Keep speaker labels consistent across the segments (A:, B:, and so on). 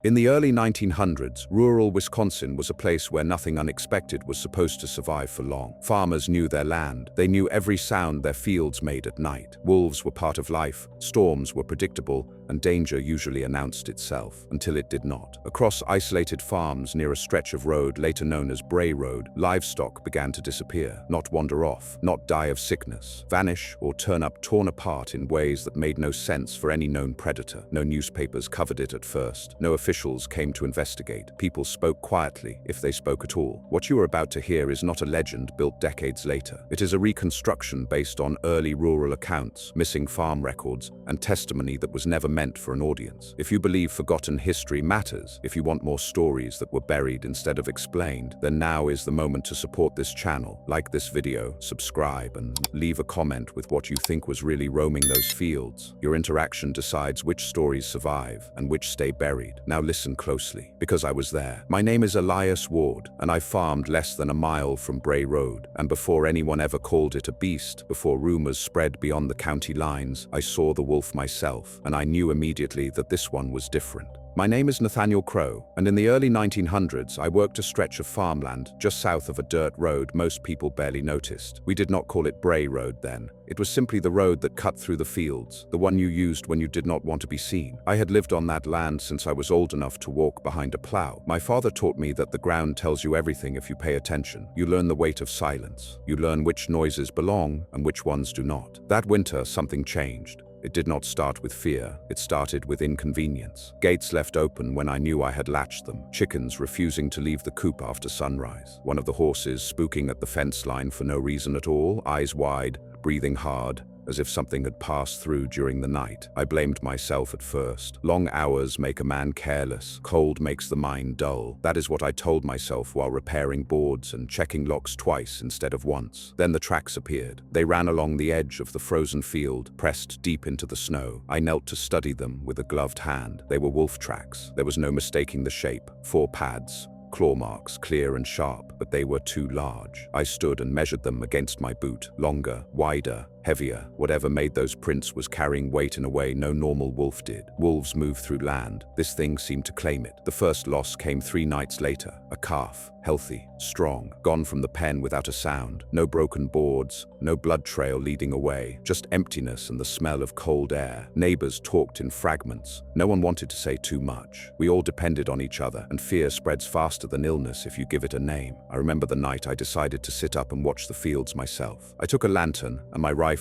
A: In the early 1900s, rural Wisconsin was a place where nothing unexpected was supposed to survive for long. Farmers knew their land. They knew every sound their fields made at night. Wolves were part of life, storms were predictable, and danger usually announced itself, until it did not. Across isolated farms near a stretch of road later known as Bray Road, livestock began to disappear, not wander off, not die of sickness, vanish, or turn up torn apart in ways that made no sense for any known predator. No newspapers covered it at first. No officials came to investigate. People spoke quietly, if they spoke at all. What you are about to hear is not a legend built decades later. It is a reconstruction based on early rural accounts, missing farm records, and testimony that was never meant for an audience. If you believe forgotten history matters, if you want more stories that were buried instead of explained, then now is the moment to support this channel. Like this video, subscribe, and leave a comment with what you think was really roaming those fields. Your interaction decides which stories survive and which stay buried. Now listen closely, because I was there. My name is Elias Ward, and I farmed less than a mile from Bray Road. And before anyone ever called it a beast, before rumors spread beyond the county lines, I saw the wolf myself, and I knew immediately that this one was different. My name is Nathaniel Crow, and in the early 1900s, I worked a stretch of farmland just south of a dirt road most people barely noticed. We did not call it Bray Road then. It was simply the road that cut through the fields, the one you used when you did not want to be seen. I had lived on that land since I was old enough to walk behind a plow. My father taught me that the ground tells you everything if you pay attention. You learn the weight of silence. You learn which noises belong and which ones do not. That winter, something changed. It did not start with fear, it started with inconvenience. Gates left open when I knew I had latched them. Chickens refusing to leave the coop after sunrise. One of the horses spooking at the fence line for no reason at all, eyes wide, breathing hard, as if something had passed through during the night. I blamed myself at first. Long hours make a man careless. Cold makes the mind dull. That is what I told myself while repairing boards and checking locks twice instead of once. Then the tracks appeared. They ran along the edge of the frozen field, pressed deep into the snow. I knelt to study them with a gloved hand. They were wolf tracks. There was no mistaking the shape. 4 pads. Claw marks, clear and sharp, but they were too large. I stood and measured them against my boot. Longer, wider, heavier. Whatever made those prints was carrying weight in a way no normal wolf did. Wolves move through land. This thing seemed to claim it. The first loss came 3 nights later. A calf, healthy, strong, gone from the pen without a sound. No broken boards, no blood trail leading away, just emptiness and the smell of cold air. Neighbors talked in fragments. No one wanted to say too much. We all depended on each other, and fear spreads faster than illness if you give it a name. I remember the night I decided to sit up and watch the fields myself. I took a lantern and my rifle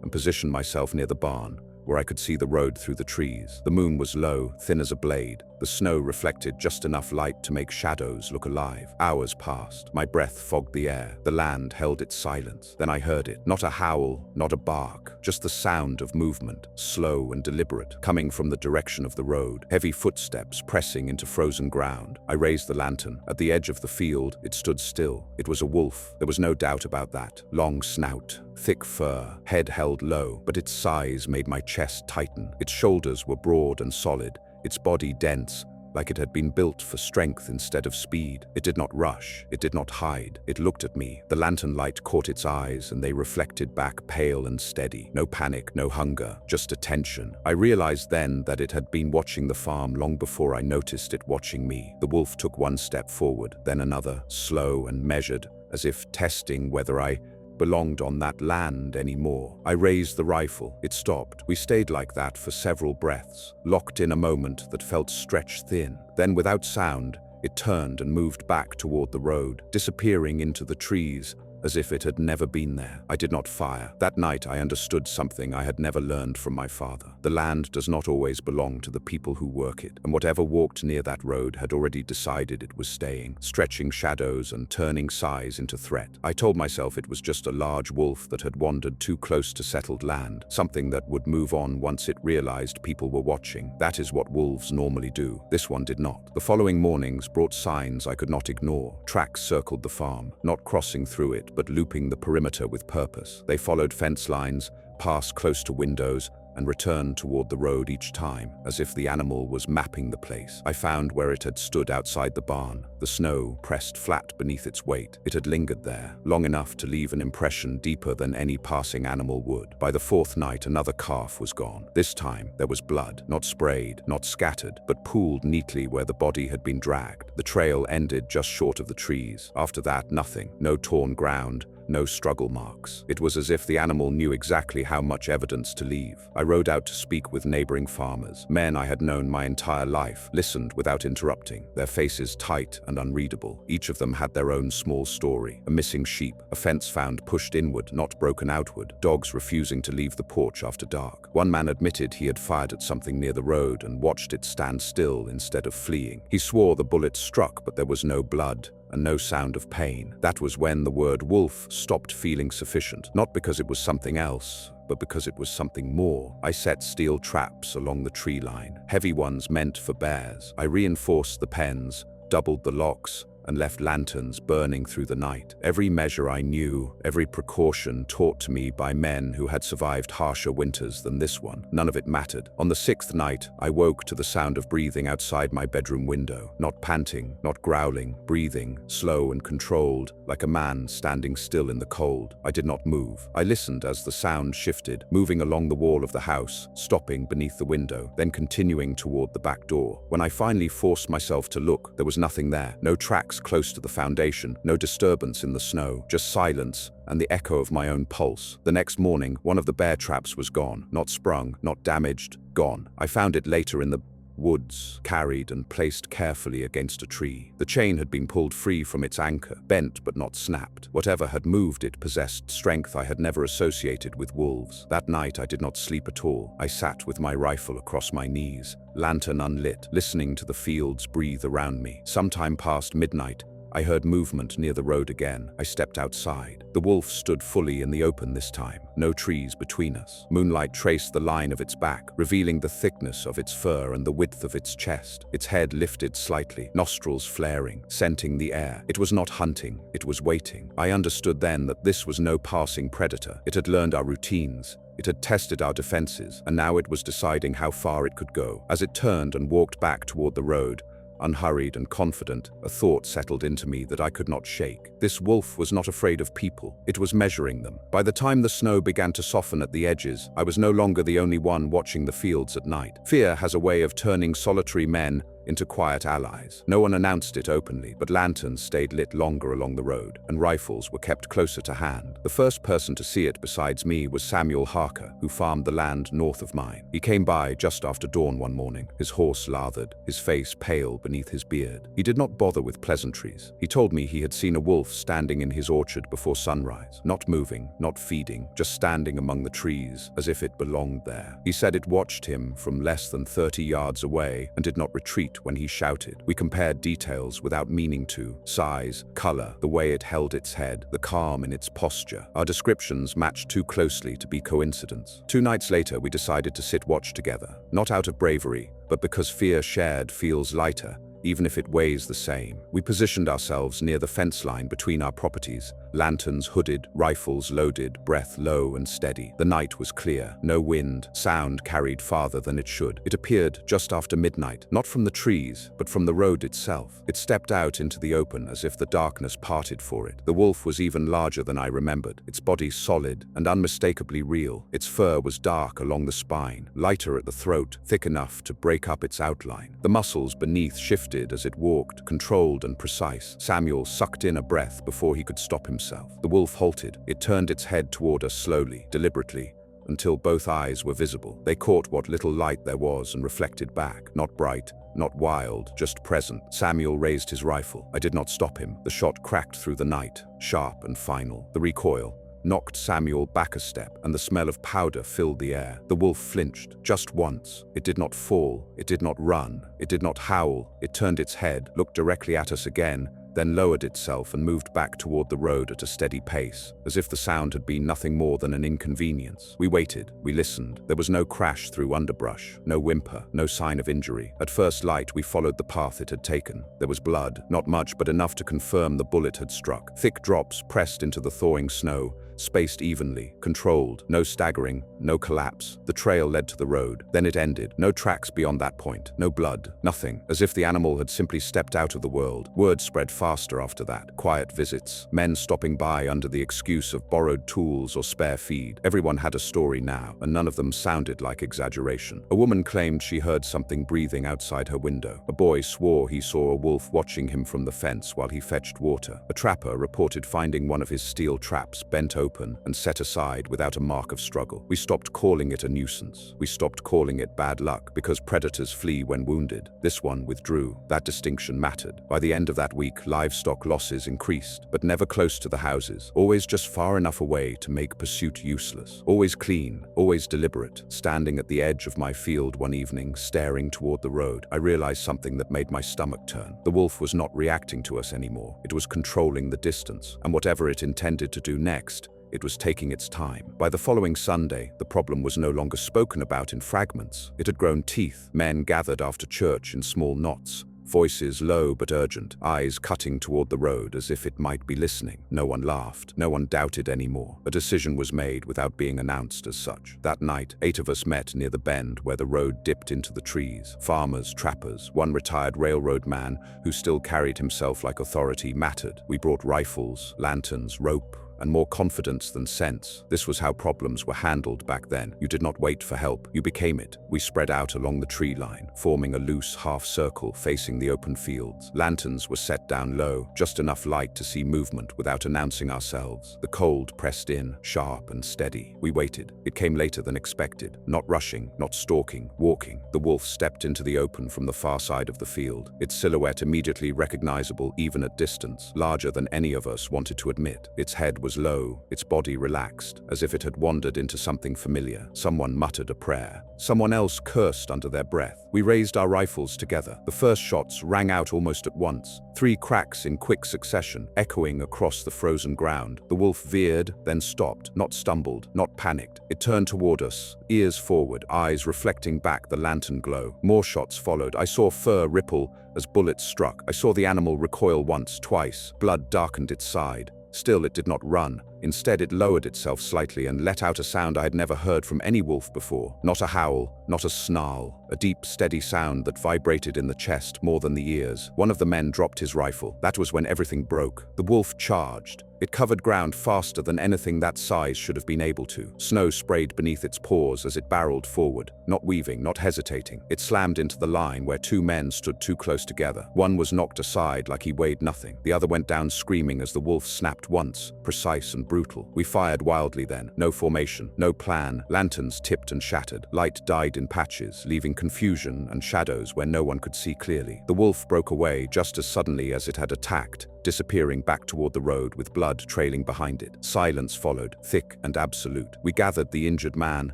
A: and positioned myself near the barn, where I could see the road through the trees. The moon was low, thin as a blade. The snow reflected just enough light to make shadows look alive. Hours passed. My breath fogged the air. The land held its silence. Then I heard it. Not a howl, not a bark, just the sound of movement, slow and deliberate, coming from the direction of the road. Heavy footsteps pressing into frozen ground. I raised the lantern. At the edge of the field, it stood still. It was a wolf. There was no doubt about that. Long snout, thick fur, head held low, but its size made my chest tighten. Its shoulders were broad and solid, its body dense, like it had been built for strength instead of speed. It did not rush, it did not hide. It looked at me. The lantern light caught its eyes, and they reflected back pale and steady. No panic, no hunger, just attention. I realized then that it had been watching the farm long before I noticed it watching me. The wolf took one step forward, then another, slow and measured, as if testing whether I belonged on that land anymore. I raised the rifle. It stopped. We stayed like that for several breaths, locked in a moment that felt stretched thin. Then, without sound, it turned and moved back toward the road, disappearing into the trees, as if it had never been there. I did not fire. That night I understood something I had never learned from my father. The land does not always belong to the people who work it, and whatever walked near that road had already decided it was staying, stretching shadows and turning size into threat. I told myself it was just a large wolf that had wandered too close to settled land, something that would move on once it realized people were watching. That is what wolves normally do. This one did not. The following mornings brought signs I could not ignore. Tracks circled the farm, not crossing through it, but looping the perimeter with purpose. They followed fence lines, passed close to windows, and returned toward the road each time, as if the animal was mapping the place. I found where it had stood outside the barn, the snow pressed flat beneath its weight. It had lingered there, long enough to leave an impression deeper than any passing animal would. By the fourth night, another calf was gone. This time, there was blood, not sprayed, not scattered, but pooled neatly where the body had been dragged. The trail ended just short of the trees. After that, nothing. No torn ground, no struggle marks. It was as if the animal knew exactly how much evidence to leave. I rode out to speak with neighboring farmers, men I had known my entire life, listened without interrupting, their faces tight and unreadable. Each of them had their own small story: a missing sheep, a fence found pushed inward, not broken outward, dogs refusing to leave the porch after dark. One man admitted he had fired at something near the road and watched it stand still instead of fleeing. He swore the bullet struck, but there was no blood and no sound of pain. That was when the word wolf stopped feeling sufficient, not because it was something else, but because it was something more. I set steel traps along the tree line, heavy ones meant for bears. I reinforced the pens, doubled the locks, and left lanterns burning through the night. Every measure I knew, every precaution taught to me by men who had survived harsher winters than this one. None of it mattered. On the sixth night, I woke to the sound of breathing outside my bedroom window. Not panting, not growling, breathing, slow and controlled, like a man standing still in the cold. I did not move. I listened as the sound shifted, moving along the wall of the house, stopping beneath the window, then continuing toward the back door. When I finally forced myself to look, there was nothing there. No tracks close to the foundation, no disturbance in the snow, just silence and the echo of my own pulse. The next morning, one of the bear traps was gone, not sprung, not damaged, gone. I found it later in the woods, carried and placed carefully against a tree. The chain had been pulled free from its anchor, bent but not snapped. Whatever had moved it possessed strength I had never associated with wolves. That night I did not sleep at all. I sat with my rifle across my knees, lantern unlit, listening to the fields breathe around me. Sometime past midnight, I heard movement near the road again. I stepped outside. The wolf stood fully in the open this time, no trees between us. Moonlight traced the line of its back, revealing the thickness of its fur and the width of its chest. Its head lifted slightly, nostrils flaring, scenting the air. It was not hunting, it was waiting. I understood then that this was no passing predator. It had learned our routines. It had tested our defenses, and now it was deciding how far it could go. As it turned and walked back toward the road, unhurried and confident, a thought settled into me that I could not shake. This wolf was not afraid of people. It was measuring them. By the time the snow began to soften at the edges, I was no longer the only one watching the fields at night. Fear has a way of turning solitary men into quiet allies. No one announced it openly, but lanterns stayed lit longer along the road, and rifles were kept closer to hand. The first person to see it besides me was Samuel Harker, who farmed the land north of mine. He came by just after dawn one morning, his horse lathered, his face pale beneath his beard. He did not bother with pleasantries. He told me he had seen a wolf standing in his orchard before sunrise, not moving, not feeding, just standing among the trees, as if it belonged there. He said it watched him from less than 30 yards away and did not retreat when he shouted. We compared details without meaning to: size, color, the way it held its head, the calm in its posture. Our descriptions matched too closely to be coincidence. 2 nights later, we decided to sit watch together, not out of bravery, but because fear shared feels lighter, even if it weighs the same. We positioned ourselves near the fence line between our properties, lanterns hooded, rifles loaded, breath low and steady. The night was clear, no wind, sound carried farther than it should. It appeared just after midnight, not from the trees, but from the road itself. It stepped out into the open as if the darkness parted for it. The wolf was even larger than I remembered, its body solid and unmistakably real. Its fur was dark along the spine, lighter at the throat, thick enough to break up its outline. The muscles beneath shifted as it walked, controlled and precise. Samuel sucked in a breath before he could stop himself. The wolf halted. It turned its head toward us slowly, deliberately, until both eyes were visible. They caught what little light there was and reflected back. Not bright, not wild, just present. Samuel raised his rifle. I did not stop him. The shot cracked through the night, sharp and final. The recoil knocked Samuel back a step, and the smell of powder filled the air. The wolf flinched, just once. It did not fall, it did not run, it did not howl. It turned its head, looked directly at us again, then lowered itself and moved back toward the road at a steady pace, as if the sound had been nothing more than an inconvenience. We waited, we listened. There was no crash through underbrush, no whimper, no sign of injury. At first light, we followed the path it had taken. There was blood, not much but enough to confirm the bullet had struck. Thick drops pressed into the thawing snow, spaced evenly, controlled, no staggering, no collapse. The trail led to the road. Then it ended. No tracks beyond that point. No blood. Nothing. As if the animal had simply stepped out of the world. Word spread faster after that. Quiet visits. Men stopping by under the excuse of borrowed tools or spare feed. Everyone had a story now, and none of them sounded like exaggeration. A woman claimed she heard something breathing outside her window. A boy swore he saw a wolf watching him from the fence while he fetched water. A trapper reported finding one of his steel traps bent open and set aside without a mark of struggle. We stopped calling it a nuisance. We stopped calling it bad luck because predators flee when wounded. This one withdrew. That distinction mattered. By the end of that week, livestock losses increased, but never close to the houses. Always just far enough away to make pursuit useless. Always clean, always deliberate. Standing at the edge of my field one evening, staring toward the road, I realized something that made my stomach turn. The wolf was not reacting to us anymore. It was controlling the distance, and whatever it intended to do next, it was taking its time. By the following Sunday, the problem was no longer spoken about in fragments. It had grown teeth. Men gathered after church in small knots. Voices low but urgent, eyes cutting toward the road as if it might be listening. No one laughed. No one doubted anymore. A decision was made without being announced as such. That night, 8 of us met near the bend where the road dipped into the trees. Farmers, trappers, one retired railroad man who still carried himself like authority mattered. We brought rifles, lanterns, rope, and more confidence than sense. This was how problems were handled back then. You did not wait for help, you became it. We spread out along the tree line, forming a loose half circle facing the open fields. Lanterns were set down low, just enough light to see movement without announcing ourselves. The cold pressed in, sharp and steady. We waited. It came later than expected. Not rushing, not stalking, walking. The wolf stepped into the open from the far side of the field, its silhouette immediately recognizable even at distance, larger than any of us wanted to admit. Its head was low, its body relaxed, as if it had wandered into something familiar. Someone muttered a prayer. Someone else cursed under their breath. We raised our rifles together. The first shots rang out almost at once. 3 cracks in quick succession, echoing across the frozen ground. The wolf veered, then stopped, not stumbled, not panicked. It turned toward us, ears forward, eyes reflecting back the lantern glow. More shots followed. I saw fur ripple as bullets struck. I saw the animal recoil once, twice. Blood darkened its side. Still, it did not run. Instead, it lowered itself slightly and let out a sound I had never heard from any wolf before. Not a howl, not a snarl, a deep, steady sound that vibrated in the chest more than the ears. One of the men dropped his rifle. That was when everything broke. The wolf charged. It covered ground faster than anything that size should have been able to. Snow sprayed beneath its paws as it barreled forward, not weaving, not hesitating. It slammed into the line where 2 men stood too close together. One was knocked aside like he weighed nothing. The other went down screaming as the wolf snapped once, precise and brutal. We fired wildly then. No formation, no plan. Lanterns tipped and shattered. Light died in patches, leaving confusion and shadows where no one could see clearly. The wolf broke away just as suddenly as it had attacked, disappearing back toward the road with blood trailing behind it. Silence followed, thick and absolute. We gathered the injured man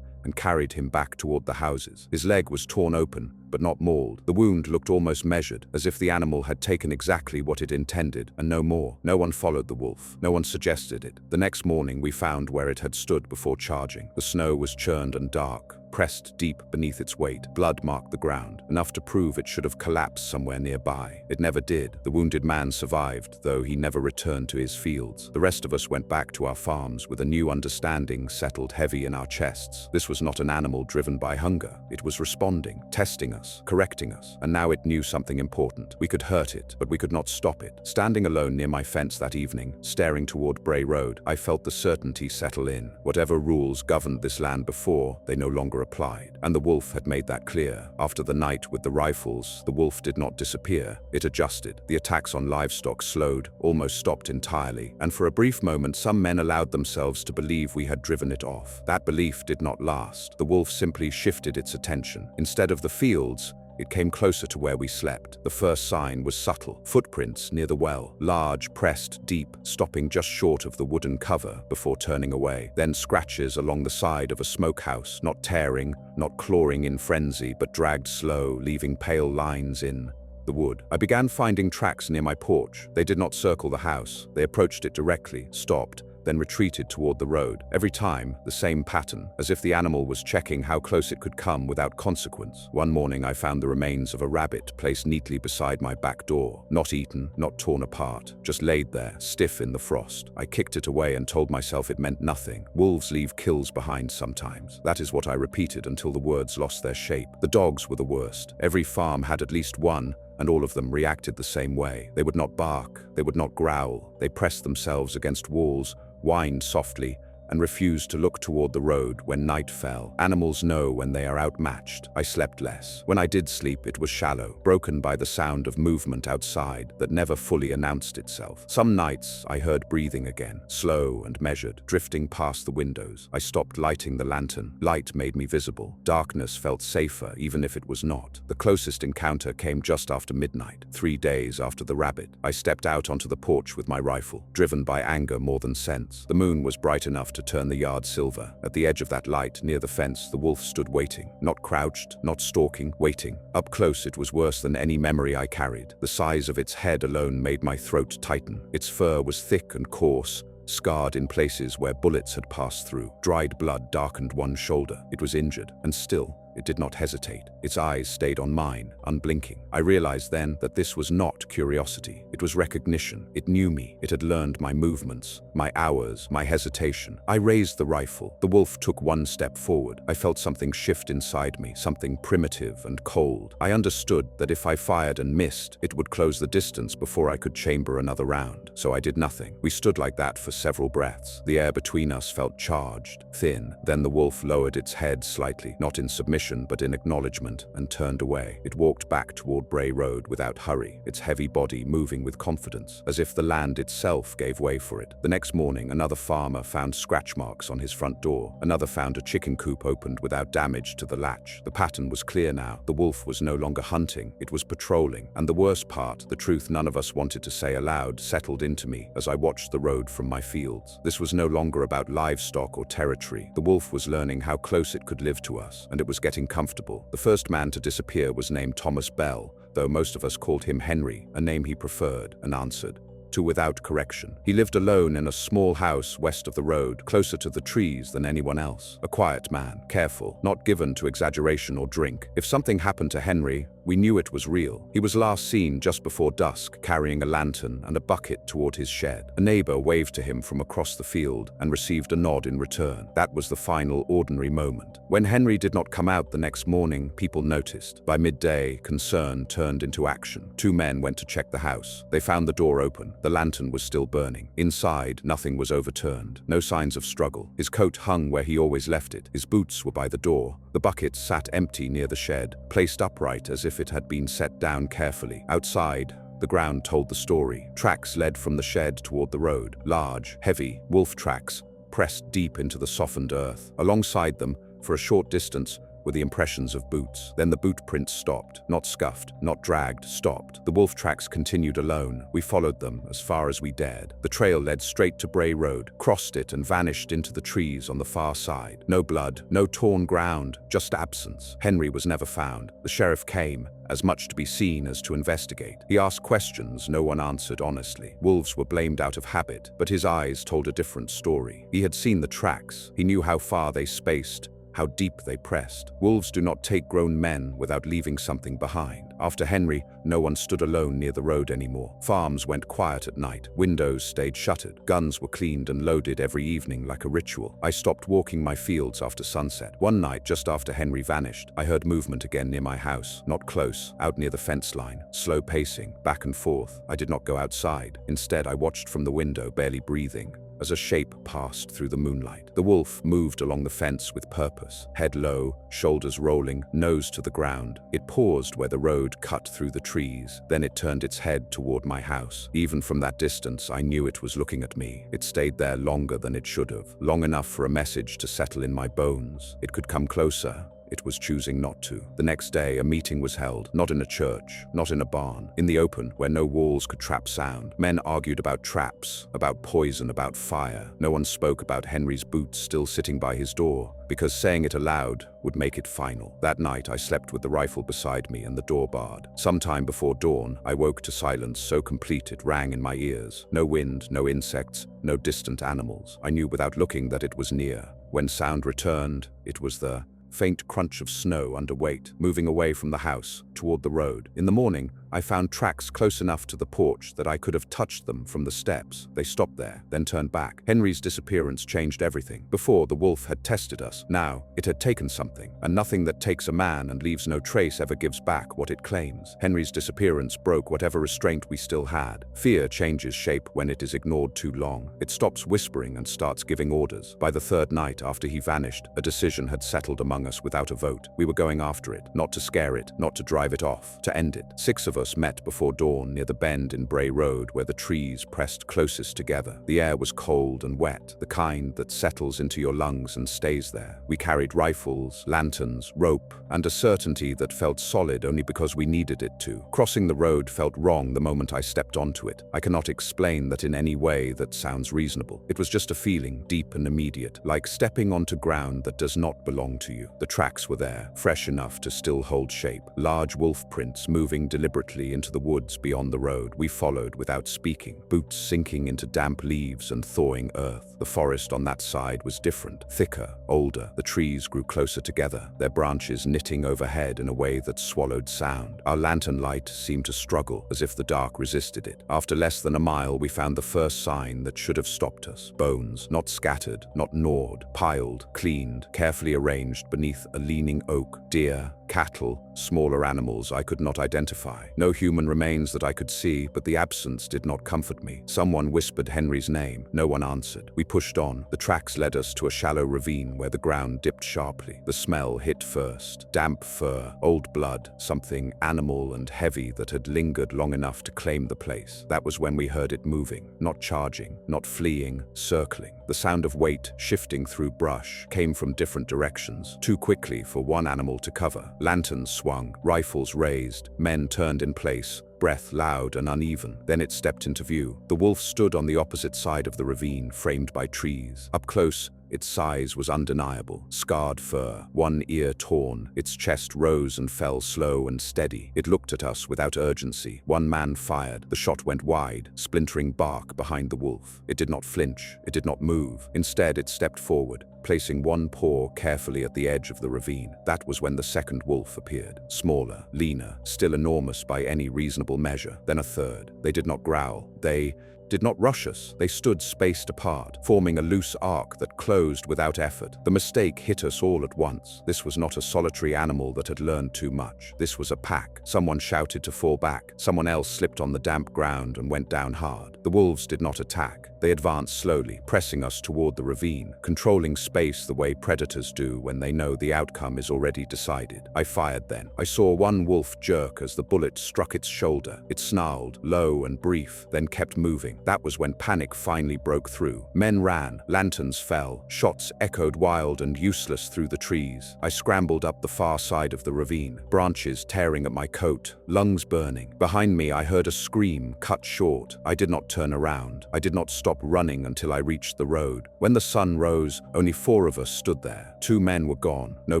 A: and carried him back toward the houses. His leg was torn open, but not mauled. The wound looked almost measured, as if the animal had taken exactly what it intended, and no more. No one followed the wolf. No one suggested it. The next morning we found where it had stood before charging. The snow was churned and dark, pressed deep beneath its weight. Blood marked the ground, enough to prove it should have collapsed somewhere nearby. It never did. The wounded man survived, though he never returned to his fields. The rest of us went back to our farms with a new understanding settled heavy in our chests. This was not an animal driven by hunger. It was responding, testing us, correcting us, and now it knew something important. We could hurt it, but we could not stop it. Standing alone near my fence that evening, staring toward Bray Road, I felt the certainty settle in. Whatever rules governed this land before, they no longer applied. And the wolf had made that clear. After the night with the rifles, the wolf did not disappear. It adjusted. The attacks on livestock slowed, almost stopped entirely, and for a brief moment some men allowed themselves to believe we had driven it off. That belief did not last. The wolf simply shifted its attention. Instead of the fields, it came closer to where we slept. The first sign was subtle. Footprints near the well, large, pressed deep, stopping just short of the wooden cover before turning away. Then scratches along the side of a smokehouse, not tearing, not clawing in frenzy, but dragged slow, leaving pale lines in the wood. I began finding tracks near my porch. They did not circle the house. They approached it directly, stopped, then retreated toward the road. Every time, the same pattern, as if the animal was checking how close it could come without consequence. One morning, I found the remains of a rabbit placed neatly beside my back door. Not eaten, not torn apart, just laid there, stiff in the frost. I kicked it away and told myself it meant nothing. Wolves leave kills behind sometimes. That is what I repeated until the words lost their shape. The dogs were the worst. Every farm had at least one, and all of them reacted the same way. They would not bark, they would not growl, they pressed themselves against walls, whined softly, and refused to look toward the road when night fell. Animals know when they are outmatched. I slept less. When I did sleep, it was shallow, broken by the sound of movement outside that never fully announced itself. Some nights, I heard breathing again, slow and measured, drifting past the windows. I stopped lighting the lantern. Light made me visible. Darkness felt safer, even if it was not. The closest encounter came just after midnight, 3 days after the rabbit. I stepped out onto the porch with my rifle, driven by anger more than sense. The moon was bright enough to turn the yard silver. At the edge of that light, near the fence, the wolf stood waiting. Not crouched, not stalking, waiting. Up close, it was worse than any memory I carried. The size of its head alone made my throat tighten. Its fur was thick and coarse, scarred in places where bullets had passed through. Dried blood darkened one shoulder. It was injured, and still, it did not hesitate. Its eyes stayed on mine, unblinking. I realized then that this was not curiosity. It was recognition. It knew me. It had learned my movements, my hours, my hesitation. I raised the rifle. The wolf took one step forward. I felt something shift inside me, something primitive and cold. I understood that if I fired and missed, it would close the distance before I could chamber another round. So I did nothing. We stood like that for several breaths. The air between us felt charged, thin. Then the wolf lowered its head slightly, not in submission, but in acknowledgement, and turned away. It walked back toward Bray Road without hurry, its heavy body moving with confidence, as if the land itself gave way for it. The next morning, another farmer found scratch marks on his front door. Another found a chicken coop opened without damage to the latch. The pattern was clear now. The wolf was no longer hunting, it was patrolling. And the worst part, the truth none of us wanted to say aloud, settled into me as I watched the road from my fields. This was no longer about livestock or territory. The wolf was learning how close it could live to us, and it was getting comfortable. The first man to disappear was named Thomas Bell, though most of us called him Henry, a name he preferred and answered to without correction. He lived alone in a small house west of the road, closer to the trees than anyone else. A quiet man, careful, not given to exaggeration or drink. If something happened to Henry, we knew it was real. He was last seen just before dusk, carrying a lantern and a bucket toward his shed. A neighbor waved to him from across the field and received a nod in return. That was the final ordinary moment. When Henry did not come out the next morning, people noticed. By midday, concern turned into action. 2 men went to check the house. They found the door open. The lantern was still burning. Inside, nothing was overturned. No signs of struggle. His coat hung where he always left it. His boots were by the door. The bucket sat empty near the shed, placed upright as if it had been set down carefully. Outside, the ground told the story. Tracks led from the shed toward the road. Large, heavy, wolf tracks pressed deep into the softened earth. Alongside them, for a short distance, were the impressions of boots. Then the boot prints stopped, not scuffed, not dragged, stopped. The wolf tracks continued alone. We followed them as far as we dared. The trail led straight to Bray Road, crossed it and vanished into the trees on the far side. No blood, no torn ground, just absence. Henry was never found. The sheriff came, as much to be seen as to investigate. He asked questions no one answered honestly. Wolves were blamed out of habit, but his eyes told a different story. He had seen the tracks. He knew how far they spaced, how deep they pressed. Wolves do not take grown men without leaving something behind. After Henry, no one stood alone near the road anymore. Farms went quiet at night. Windows stayed shuttered. Guns were cleaned and loaded every evening like a ritual. I stopped walking my fields after sunset. One night, just after Henry vanished, I heard movement again near my house. Not close, out near the fence line. Slow pacing, back and forth. I did not go outside. Instead, I watched from the window, barely breathing, as a shape passed through the moonlight. The wolf moved along the fence with purpose, head low, shoulders rolling, nose to the ground. It paused where the road cut through the trees. Then it turned its head toward my house. Even from that distance, I knew it was looking at me. It stayed there longer than it should have, long enough for a message to settle in my bones. It could come closer it was choosing not to. The next day, a meeting was held, not in a church, not in a barn, in the open, where no walls could trap sound. Men argued about traps, about poison, about fire. No one spoke about Henry's boots still sitting by his door, because saying it aloud would make it final. That night, I slept with the rifle beside me and the door barred. Sometime before dawn, I woke to silence so complete it rang in my ears. No wind, no insects, no distant animals. I knew without looking that it was near. When sound returned, it was the faint crunch of snow under weight, moving away from the house, toward the road. In the morning, I found tracks close enough to the porch that I could have touched them from the steps. They stopped there, then turned back. Henry's disappearance changed everything. Before, the wolf had tested us. Now, it had taken something, and nothing that takes a man and leaves no trace ever gives back what it claims. Henry's disappearance broke whatever restraint we still had. Fear changes shape when it is ignored too long. It stops whispering and starts giving orders. By the third night after he vanished, a decision had settled among us without a vote. We were going after it, not to scare it, not to drive it off, to end it. 6 of us met before dawn near the bend in Bray Road where the trees pressed closest together. The air was cold and wet, the kind that settles into your lungs and stays there. We carried rifles, lanterns, rope, and a certainty that felt solid only because we needed it to. Crossing the road felt wrong the moment I stepped onto it. I cannot explain that in any way that sounds reasonable. It was just a feeling, deep and immediate, like stepping onto ground that does not belong to you. The tracks were there, fresh enough to still hold shape. Large wolf prints moving deliberately into the woods beyond the road. We followed without speaking, boots sinking into damp leaves and thawing earth. The forest on that side was different, thicker, older. The trees grew closer together, their branches knitting overhead in a way that swallowed sound. Our lantern light seemed to struggle, as if the dark resisted it. After less than a mile, we found the first sign that should have stopped us. Bones, not scattered, not gnawed, piled, cleaned, carefully arranged beneath a leaning oak. Deer, cattle, smaller animals I could not identify. No human remains that I could see, but the absence did not comfort me. Someone whispered Henry's name. No one answered. We pushed on. The tracks led us to a shallow ravine where the ground dipped sharply. The smell hit first. Damp fur, old blood, something animal and heavy that had lingered long enough to claim the place. That was when we heard it moving, not charging, not fleeing, circling. The sound of weight shifting through brush came from different directions, too quickly for one animal to cover. Lanterns swung, rifles raised, men turned in place, breath loud and uneven. Then it stepped into view. The wolf stood on the opposite side of the ravine, framed by trees. Up close, its size was undeniable. Scarred fur, one ear torn, its chest rose and fell slow and steady. It looked at us without urgency. One man fired. The shot went wide, splintering bark behind the wolf. It did not flinch. It did not move. Instead, it stepped forward, placing one paw carefully at the edge of the ravine. That was when the second wolf appeared. Smaller, leaner, still enormous by any reasonable measure. Then a third. They did not growl. They did not rush us. They stood spaced apart, forming a loose arc that closed without effort. The mistake hit us all at once. This was not a solitary animal that had learned too much. This was a pack. Someone shouted to fall back. Someone else slipped on the damp ground and went down hard. The wolves did not attack. They advanced slowly, pressing us toward the ravine, controlling space the way predators do when they know the outcome is already decided. I fired then. I saw one wolf jerk as the bullet struck its shoulder. It snarled, low and brief, then kept moving. That was when panic finally broke through. Men ran, lanterns fell, shots echoed wild and useless through the trees. I scrambled up the far side of the ravine, branches tearing at my coat, lungs burning. Behind me, I heard a scream, cut short. I did not turn around. I did not stop running until I reached the road. When the sun rose, only 4 of us stood there. 2 men were gone. No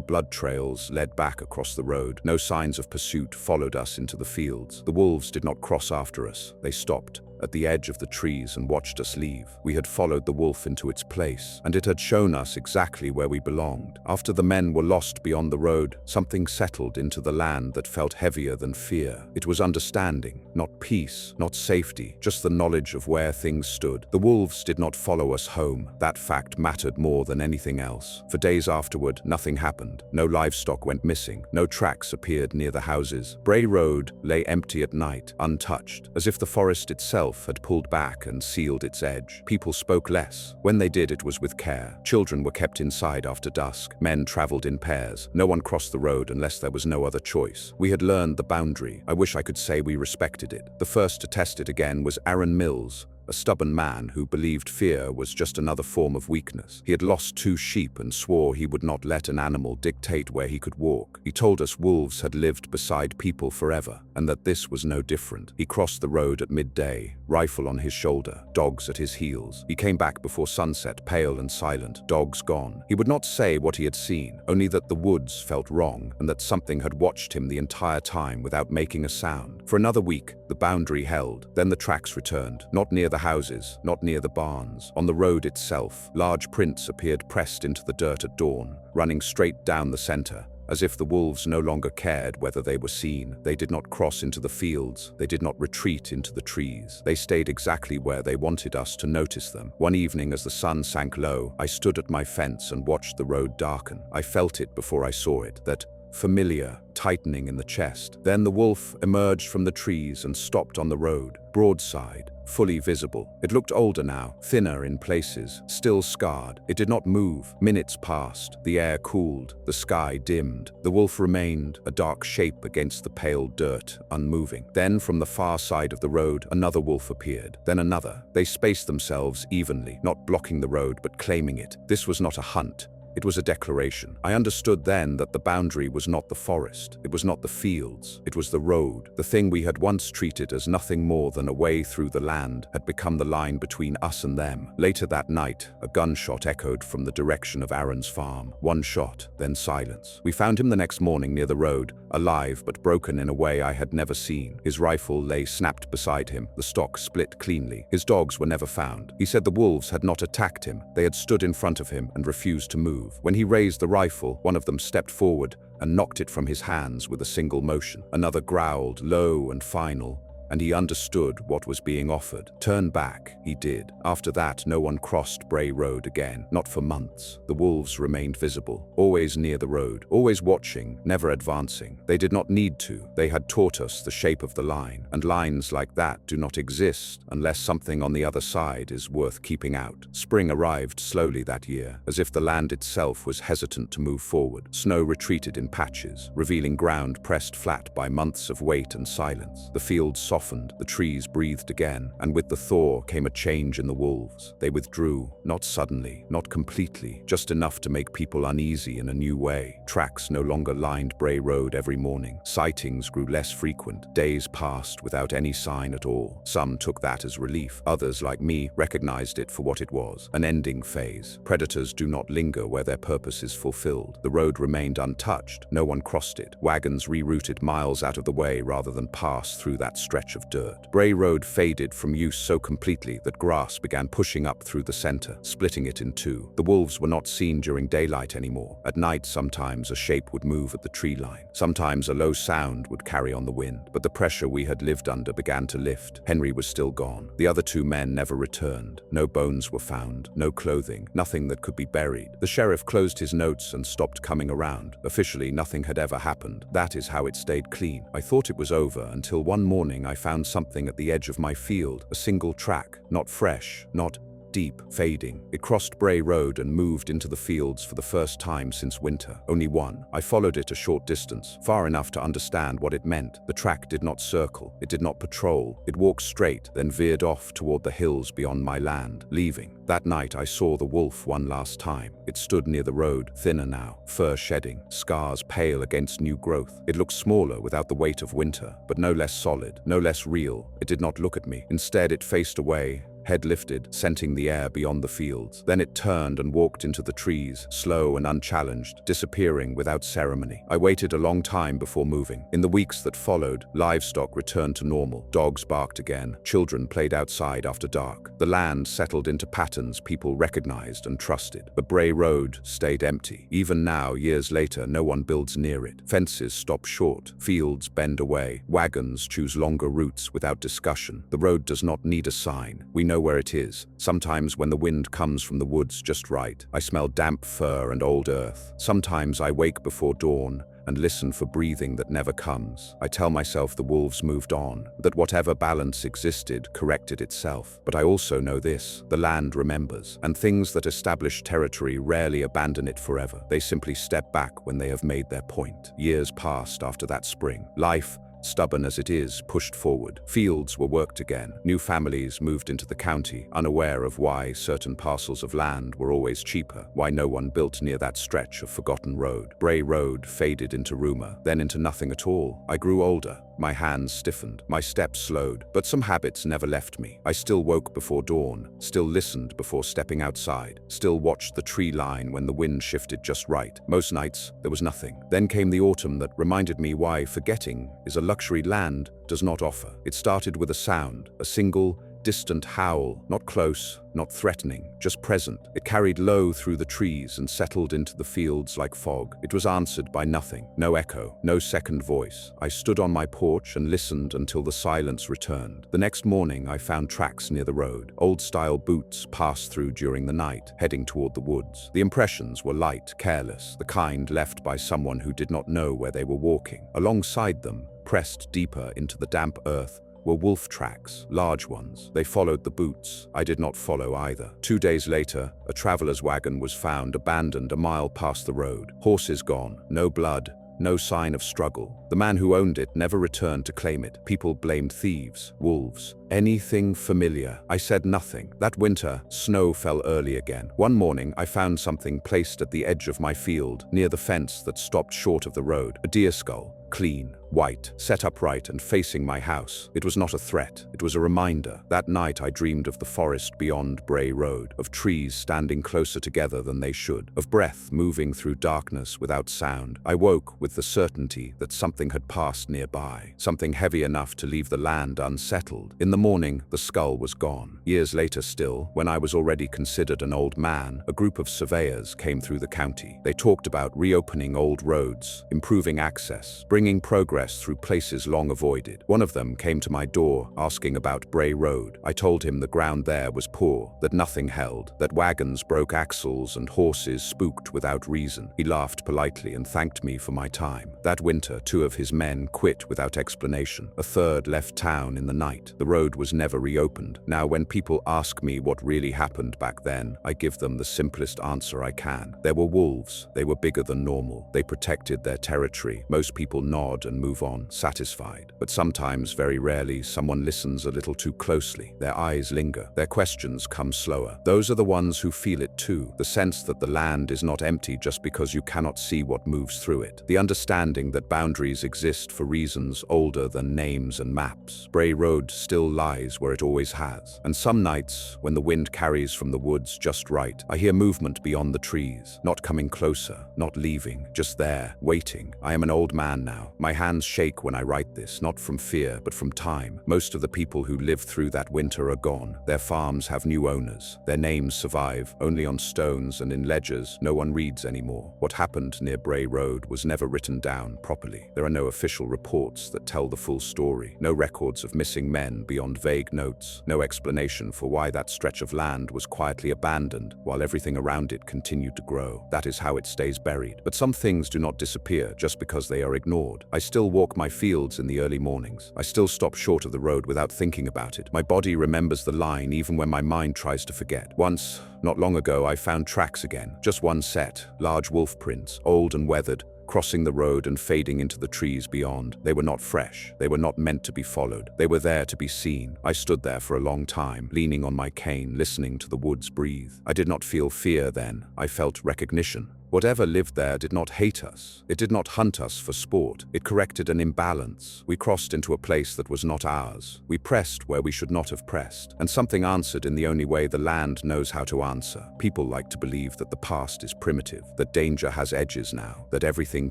A: blood trails led back across the road. No signs of pursuit followed us into the fields. The wolves did not cross after us. They stopped at the edge of the trees and watched us leave. We had followed the wolf into its place, and it had shown us exactly where we belonged. After the men were lost beyond the road, something settled into the land that felt heavier than fear. It was understanding, not peace, not safety, just the knowledge of where things stood. The wolves did not follow us home. That fact mattered more than anything else. For days afterward, nothing happened. No livestock went missing. No tracks appeared near the houses. Bray Road lay empty at night, untouched, as if the forest itself had pulled back and sealed its edge. People spoke less. When they did, it was with care. Children were kept inside after dusk. Men traveled in pairs. No one crossed the road unless there was no other choice. We had learned the boundary. I wish I could say we respected it. The first to test it again was Aaron Mills, a stubborn man who believed fear was just another form of weakness. He had lost 2 sheep and swore he would not let an animal dictate where he could walk. He told us wolves had lived beside people forever, and that this was no different. He crossed the road at midday, rifle on his shoulder, dogs at his heels. He came back before sunset, pale and silent, dogs gone. He would not say what he had seen, only that the woods felt wrong and that something had watched him the entire time without making a sound. For another week, the boundary held. Then the tracks returned, not near the houses, not near the barns. On the road itself, large prints appeared pressed into the dirt at dawn, running straight down the center. As if the wolves no longer cared whether they were seen. They did not cross into the fields. They did not retreat into the trees. They stayed exactly where they wanted us to notice them. One evening, as the sun sank low, I stood at my fence and watched the road darken. I felt it before I saw it, that familiar tightening in the chest. Then the wolf emerged from the trees and stopped on the road, broadside, fully visible. It looked older now, thinner in places, still scarred. It did not move. Minutes passed. The air cooled. The sky dimmed. The wolf remained, a dark shape against the pale dirt, unmoving. Then, from the far side of the road, another wolf appeared. Then another. They spaced themselves evenly, not blocking the road but claiming it. This was not a hunt. It was a declaration. I understood then that the boundary was not the forest. It was not the fields. It was the road. The thing we had once treated as nothing more than a way through the land had become the line between us and them. Later that night, a gunshot echoed from the direction of Aaron's farm. One shot, then silence. We found him the next morning near the road, alive but broken in a way I had never seen. His rifle lay snapped beside him, the stock split cleanly. His dogs were never found. He said the wolves had not attacked him. They had stood in front of him and refused to move. When he raised the rifle, one of them stepped forward and knocked it from his hands with a single motion. Another growled, low and final, and he understood what was being offered. Turn back, he did. After that, no one crossed Bray Road again, not for months. The wolves remained visible, always near the road, always watching, never advancing. They did not need to. They had taught us the shape of the line, and lines like that do not exist unless something on the other side is worth keeping out. Spring arrived slowly that year, as if the land itself was hesitant to move forward. Snow retreated in patches, revealing ground pressed flat by months of wait and silence. The fields softened, the trees breathed again, and with the thaw came a change in the wolves. They withdrew, not suddenly, not completely, just enough to make people uneasy in a new way. Tracks no longer lined Bray Road every morning. Sightings grew less frequent. Days passed without any sign at all. Some took that as relief. Others, like me, recognized it for what it was, an ending phase. Predators do not linger where their purpose is fulfilled. The road remained untouched. No one crossed it. Wagons rerouted miles out of the way rather than pass through that stretch of dirt. Bray Road faded from use so completely that grass began pushing up through the center, splitting it in two. The wolves were not seen during daylight anymore. At night, sometimes a shape would move at the tree line. Sometimes a low sound would carry on the wind. But the pressure we had lived under began to lift. Henry was still gone. The other 2 men never returned. No bones were found, no clothing, nothing that could be buried. The sheriff closed his notes and stopped coming around. Officially, nothing had ever happened. That is how it stayed clean. I thought it was over until one morning I found something at the edge of my field, a single track, not fresh, not deep, fading. It crossed Bray Road and moved into the fields for the first time since winter. Only one. I followed it a short distance, far enough to understand what it meant. The track did not circle. It did not patrol. It walked straight, then veered off toward the hills beyond my land, leaving. That night I saw the wolf one last time. It stood near the road, thinner now, fur shedding, scars pale against new growth. It looked smaller without the weight of winter, but no less solid, no less real. It did not look at me. Instead, it faced away, head lifted, scenting the air beyond the fields. Then it turned and walked into the trees, slow and unchallenged, disappearing without ceremony. I waited a long time before moving. In the weeks that followed, livestock returned to normal. Dogs barked again. Children played outside after dark. The land settled into patterns people recognized and trusted. But Bray Road stayed empty. Even now, years later, no one builds near it. Fences stop short. Fields bend away. Wagons choose longer routes without discussion. The road does not need a sign. We know where it is. Sometimes when the wind comes from the woods just right, I smell damp fur and old earth. Sometimes I wake before dawn and listen for breathing that never comes. I tell myself the wolves moved on, that whatever balance existed corrected itself. But I also know this: the land remembers, and things that establish territory rarely abandon it forever. They simply step back when they have made their point. Years passed after that spring. Life stubborn as it is, pushed forward. Fields were worked again. New families moved into the county, unaware of why certain parcels of land were always cheaper, why no one built near that stretch of forgotten road. Bray Road faded into rumor, then into nothing at all. I grew older. My hands stiffened, my steps slowed, but some habits never left me. I still woke before dawn, still listened before stepping outside, still watched the tree line when the wind shifted just right. Most nights, there was nothing. Then came the autumn that reminded me why forgetting is a luxury land does not offer. It started with a sound, a single, distant howl, not close, not threatening, just present. It carried low through the trees and settled into the fields like fog. It was answered by nothing, no echo, no second voice. I stood on my porch and listened until the silence returned. The next morning, I found tracks near the road. Old-style boots passed through during the night, heading toward the woods. The impressions were light, careless, the kind left by someone who did not know where they were walking. Alongside them, pressed deeper into the damp earth, were wolf tracks, large ones. They followed the boots. I did not follow either. 2 days later, a traveler's wagon was found abandoned a mile past the road. Horses gone, no blood, no sign of struggle. The man who owned it never returned to claim it. People blamed thieves, wolves, anything familiar. I said nothing. That winter, snow fell early again. One morning, I found something placed at the edge of my field, near the fence that stopped short of the road. A deer skull, clean, white, set upright and facing my house. It was not a threat. It was a reminder. That night I dreamed of the forest beyond Bray Road, of trees standing closer together than they should, of breath moving through darkness without sound. I woke with the certainty that something had passed nearby, something heavy enough to leave the land unsettled. In the morning, the skull was gone. Years later still, when I was already considered an old man, a group of surveyors came through the county. They talked about reopening old roads, improving access, bringing progress through places long avoided. One of them came to my door asking about Bray Road. I told him the ground there was poor, that nothing held, that wagons broke axles and horses spooked without reason. He laughed politely and thanked me for my time. That winter, 2 of his men quit without explanation. A third left town in the night. The road was never reopened. Now, when people ask me what really happened back then, I give them the simplest answer I can. There were wolves. They were bigger than normal. They protected their territory. Most people nod and move on, satisfied. But sometimes, very rarely, someone listens a little too closely. Their eyes linger. Their questions come slower. Those are the ones who feel it too. The sense that the land is not empty just because you cannot see what moves through it. The understanding that boundaries exist for reasons older than names and maps. Bray Road still lies where it always has. And some nights, when the wind carries from the woods just right, I hear movement beyond the trees. Not coming closer, not leaving, just there, waiting. I am an old man now. My hands shake when I write this, not from fear, but from time. Most of the people who lived through that winter are gone. Their farms have new owners. Their names survive, only on stones and in ledgers no one reads anymore. What happened near Bray Road was never written down properly. There are no official reports that tell the full story. No records of missing men beyond vague notes. No explanation for why that stretch of land was quietly abandoned while everything around it continued to grow. That is how it stays buried. But some things do not disappear just because they are ignored. I still walk my fields in the early mornings. I still stop short of the road without thinking about it. My body remembers the line even when my mind tries to forget. Once, not long ago, I found tracks again. Just one set, large wolf prints, old and weathered, crossing the road and fading into the trees beyond. They were not fresh. They were not meant to be followed. They were there to be seen. I stood there for a long time, leaning on my cane, listening to the woods breathe. I did not feel fear then. I felt recognition. Whatever lived there did not hate us. It did not hunt us for sport. It corrected an imbalance. We crossed into a place that was not ours. We pressed where we should not have pressed. And something answered in the only way the land knows how to answer. People like to believe that the past is primitive, that danger has edges now, that everything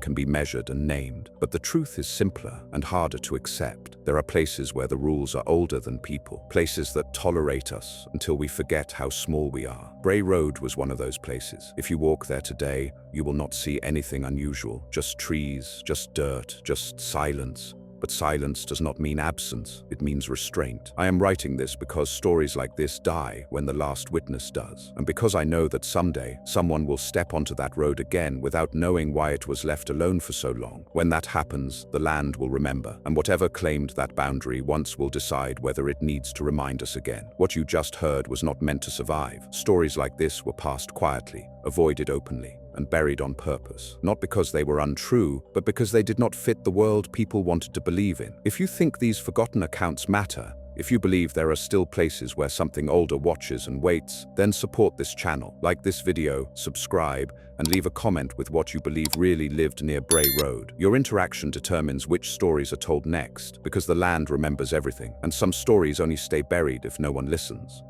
A: can be measured and named. But the truth is simpler and harder to accept. There are places where the rules are older than people, places that tolerate us until we forget how small we are. Bray Road was one of those places. If you walk there today, you will not see anything unusual. Just trees, just dirt, just silence. But silence does not mean absence, it means restraint. I am writing this because stories like this die when the last witness does. And because I know that someday, someone will step onto that road again without knowing why it was left alone for so long. When that happens, the land will remember, and whatever claimed that boundary once will decide whether it needs to remind us again. What you just heard was not meant to survive. Stories like this were passed quietly, avoided openly. and buried on purpose. Not because they were untrue, but because they did not fit the world people wanted to believe in. If you think these forgotten accounts matter, if you believe there are still places where something older watches and waits, then support this channel. Like this video, subscribe, and leave a comment with what you believe really lived near Bray Road. Your interaction determines which stories are told next, because the land remembers everything, and some stories only stay buried if no one listens.